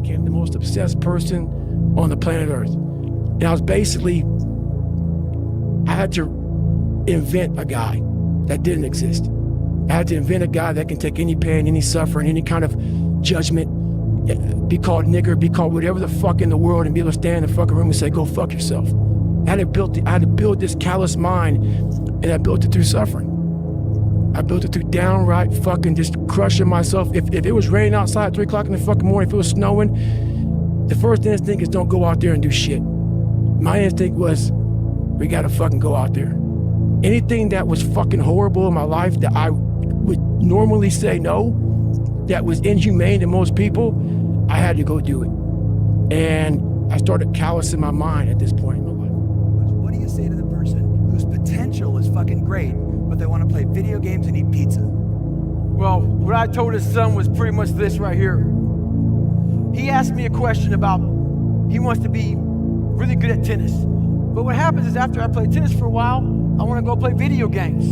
became the most obsessed person on the planet Earth. And I was basically, I had to invent a guy that didn't exist. I had to invent a guy that can take any pain, any suffering, any kind of judgment, be called nigger, be called whatever the fuck in the world, and be able to stand in the fucking room and say, go fuck yourself. I had to build this callous mind, and I built it through suffering. I built it through downright fucking just crushing myself. If it was raining outside at 3 o'clock in the fucking morning, if it was snowing, the first instinct is don't go out there and do shit. My instinct was, we gotta fucking go out there. Anything that was fucking horrible in my life that I would normally say no, that was inhumane to most people, I had to go do it. And I started callousing my mind at this point in my life. What do you say to the person whose potential is fucking great, but they want to play video games and eat pizza? Well, what I told his son was pretty much this right here. He asked me a question about, he wants to be really good at tennis. But what happens is after I play tennis for a while, I want to go play video games.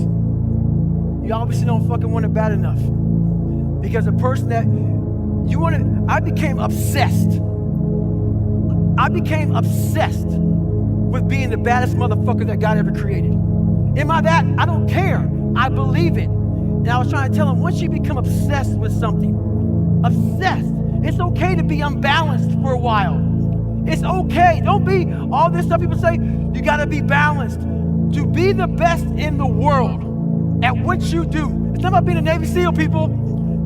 You obviously don't fucking want it bad enough. Because a person that I became obsessed. I became obsessed with being the baddest motherfucker that God ever created. Am I that? I don't care. I believe it. And I was trying to tell him, once you become obsessed with something, obsessed, it's okay to be unbalanced for a while. It's okay. Don't be all this stuff people say, you gotta be balanced. To be the best in the world at what you do. It's not about being a Navy SEAL, people.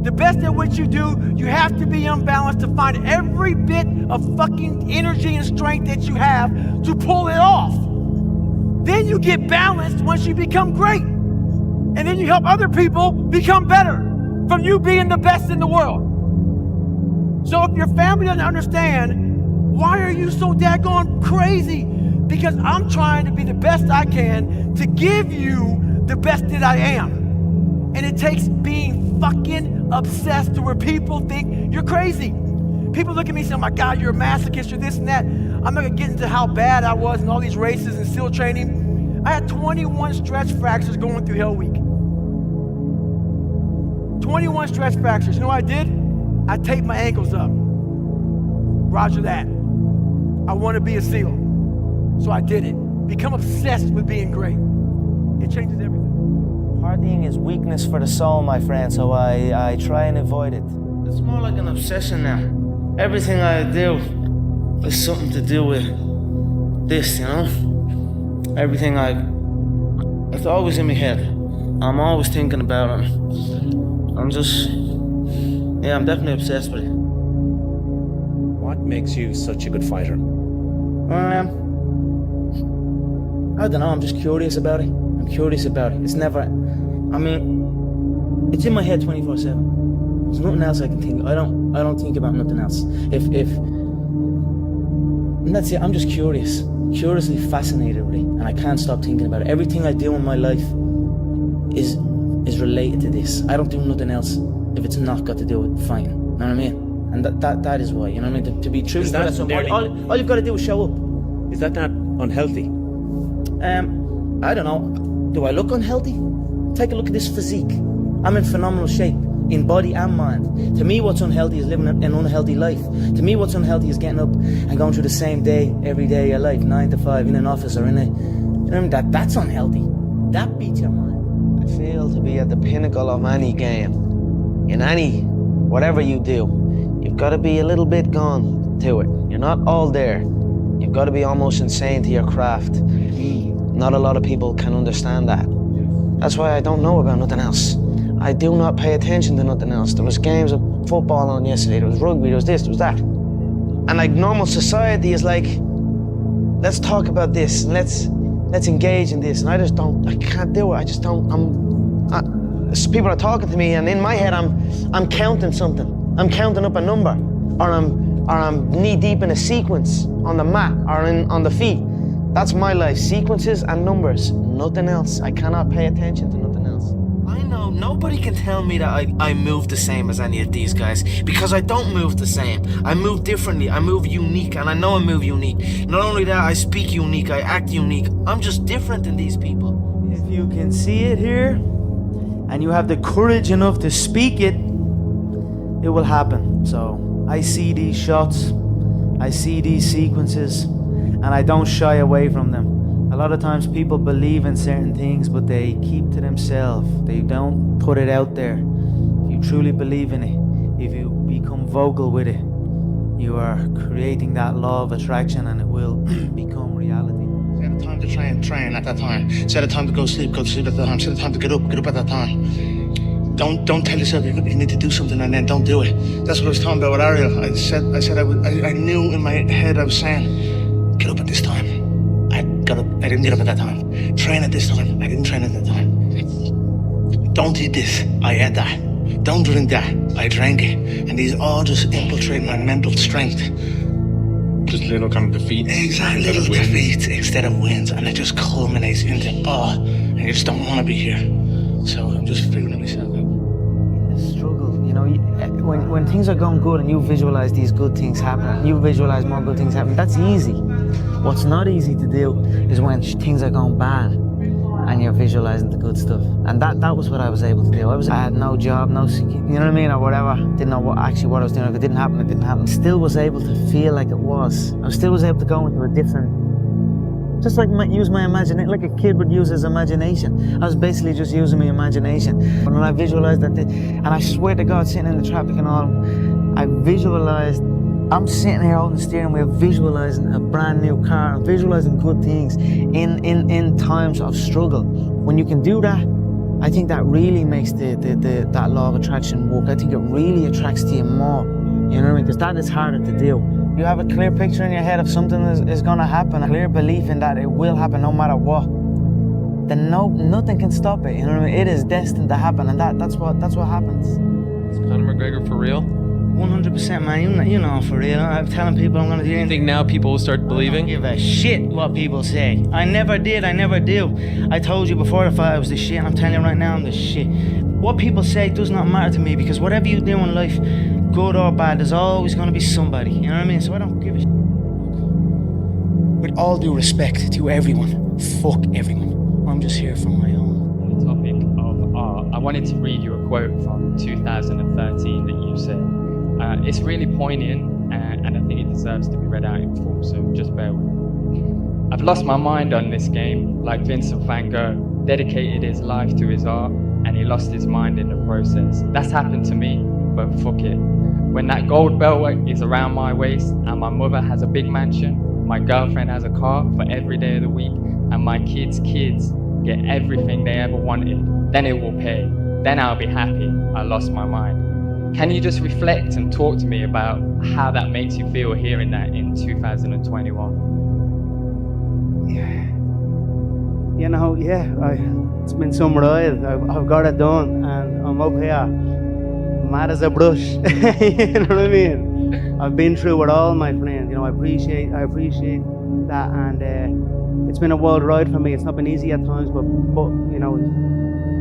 The best at what you do, you have to be unbalanced to find every bit of fucking energy and strength that you have to pull it off. Then you get balanced once you become great. And then you help other people become better from you being the best in the world. So if your family doesn't understand, why are you so daggone crazy? Because I'm trying to be the best I can to give you the best that I am. And it takes being fucking obsessed to where people think you're crazy. People look at me and say, oh my God, you're a masochist, you're this and that. I'm not gonna get into how bad I was in all these races and SEAL training. I had 21 stretch fractures going through Hell Week. 21 stretch fractures. You know what I did? I taped my ankles up. Roger that. I want to be a SEAL. So I did it. Become obsessed with being great. It changes everything. Partying is weakness for the soul, my friend, so I try and avoid it. It's more like an obsession now. Everything I do is something to do with this, you know? Everything it's always in my head. I'm always thinking about it. I'm definitely obsessed with it. What makes you such a good fighter? I don't know, I'm just curious about it. I'm curious about it. It's never, it's in my head 24/7. There's nothing else I can think of. I don't think about nothing else. And that's it, I'm just curious. Curiously fascinated with it, and I can't stop thinking about it. Everything I do in my life is related to this. I don't do nothing else if it's not got to do with fighting. You know what I mean? And that is why, you know what I mean? To be true to that, all you've got to do is show up. Is that not unhealthy? I don't know. Do I look unhealthy? Take a look at this physique. I'm in phenomenal shape, in body and mind. To me, what's unhealthy is living an unhealthy life. To me, what's unhealthy is getting up and going through the same day, every day of your life, 9 to 5, in an office or in a... You know what I mean? That's unhealthy. That beats your mind. I feel to be at the pinnacle of any game. In whatever you do, you've got to be a little bit gone to it. You're not all there. You've got to be almost insane to your craft. Not a lot of people can understand that. That's why I don't know about nothing else. I do not pay attention to nothing else. There was games of football on yesterday, there was rugby, there was this, there was that. And like normal society is like, let's talk about this, and let's engage in this. And I can't do it. I just don't, people are talking to me, and in my head I'm counting something. I'm counting up a number, or I'm knee deep in a sequence on the mat or on the feet. That's my life, sequences and numbers, nothing else. I cannot pay attention to nothing else. I know, nobody can tell me that I move the same as any of these guys, because I don't move the same. I move differently, I move unique, and I know I move unique. Not only that, I speak unique, I act unique. I'm just different than these people. If you can see it here, and you have the courage enough to speak it, it will happen. So I see these shots, I see these sequences, and I don't shy away from them. A lot of times people believe in certain things, but they keep to themselves. They don't put it out there. If you truly believe in it, if you become vocal with it, you are creating that law of attraction, and it will become reality. Set a time to train at that time. Set a time to go to sleep at that time. Set a time to get up at that time. Don't tell yourself you need to do something and then don't do it. That's what I was talking about with Ariel. I knew in my head I was saying, get up at this time. I didn't get up at that time. Train at this time. I didn't train at that time. Don't eat this. I ate that. Don't drink that. I drank it. And these all just infiltrate my mental strength. Just little kind of defeats. Exactly, little defeats instead of wins. And it just culminates into, and you just don't want to be here. So I'm just figuring myself out. The struggle, you know, when things are going good and you visualize these good things happening, you visualize more good things happening, that's easy. What's not easy to do is when things are going bad and you're visualizing the good stuff. And that was what I was able to do. I had no job, you know what I mean, or whatever. Didn't know what I was doing. If it didn't happen, it didn't happen. Still was able to feel like it was. I still was able to go into a different, just like use my imagination, like a kid would use his imagination. I was basically just using my imagination. And when I visualized that, and I swear to God, sitting in the traffic and all, I visualized, I'm sitting here holding the steering wheel, visualizing a brand new car, and visualizing good things in times of struggle. When you can do that, I think that really makes that law of attraction work. I think it really attracts to you more. You know what I mean? Because that is harder to do. You have a clear picture in your head of something is going to happen, a clear belief in that it will happen no matter what. Then nothing can stop it. You know what I mean? It is destined to happen, and that's what happens. Is Conor McGregor for real? 100%, man. You know, for real. I'm telling people I'm going to do anything. You think now people will start believing? I don't give a shit what people say. I never did. I never do. I told you before the fight I was the shit. I'm telling you right now I'm the shit. What people say does not matter to me, because whatever you do in life, good or bad, there's always going to be somebody. You know what I mean? So I don't give a shit. With all due respect to everyone, fuck everyone. I'm just here for my own. On the topic of art, I wanted to read you a quote from 2013 that you said. It's really poignant, and I think it deserves to be read out in full, so just bear with me. I've lost my mind on this game, like Vincent van Gogh, dedicated his life to his art, and he lost his mind in the process. That's happened to me, but fuck it. When that gold belt is around my waist, and my mother has a big mansion, my girlfriend has a car for every day of the week, and my kids' get everything they ever wanted, then it will pay. Then I'll be happy I lost my mind. Can you just reflect and talk to me about how that makes you feel hearing that in 2021? You know, it's been some ride. I've got it done, and I'm up here, mad as a brush. You know what I mean? I've been through it all, my friend. You know, I appreciate that, and it's been a wild ride for me. It's not been easy at times, but you know,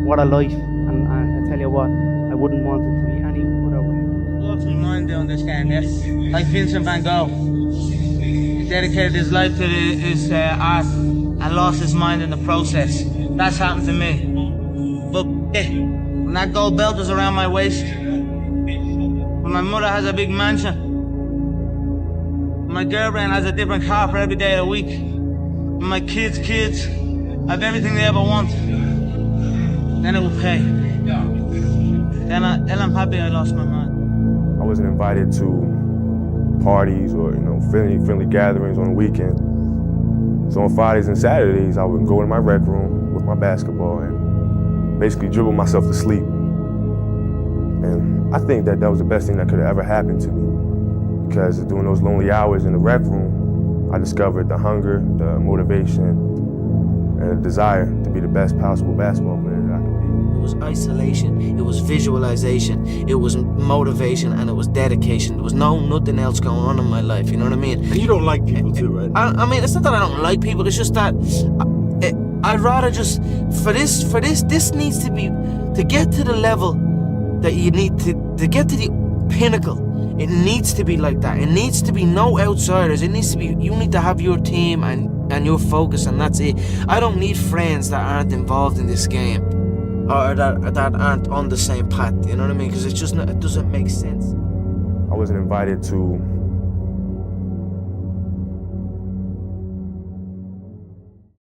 what a life. And I tell you what, I wouldn't want it to be any other way. Lost my mind doing this game, yes. Like Vincent van Gogh. He dedicated his life to his art and lost his mind in the process. That's happened to me. But when that gold belt is around my waist, when my mother has a big mansion, when my girlfriend has a different car for every day of the week, when my kids have everything they ever want, then it will pay. Then I'm happy I lost my mind. I wasn't invited to parties or friendly gatherings on the weekend. So on Fridays and Saturdays, I would go in my rec room with my basketball and basically dribble myself to sleep. And I think that was the best thing that could have ever happened to me, because during those lonely hours in the rec room, I discovered the hunger, the motivation, and the desire to be the best possible basketball player that I could be. It was isolation, it was visualization, it was motivation, and it was dedication. There was nothing else going on in my life, you know what I mean? And you don't like people too, right? I mean, it's not that I don't like people, it's just that I'd rather just, this needs to be, to get to the level that you need to get to the pinnacle, it needs to be like that. It needs to be no outsiders. It needs to be, you need to have your team and your focus, and that's it. I don't need friends that aren't involved in this game, or that aren't on the same path, you know what I mean? Because it's just not, it doesn't make sense. I wasn't invited to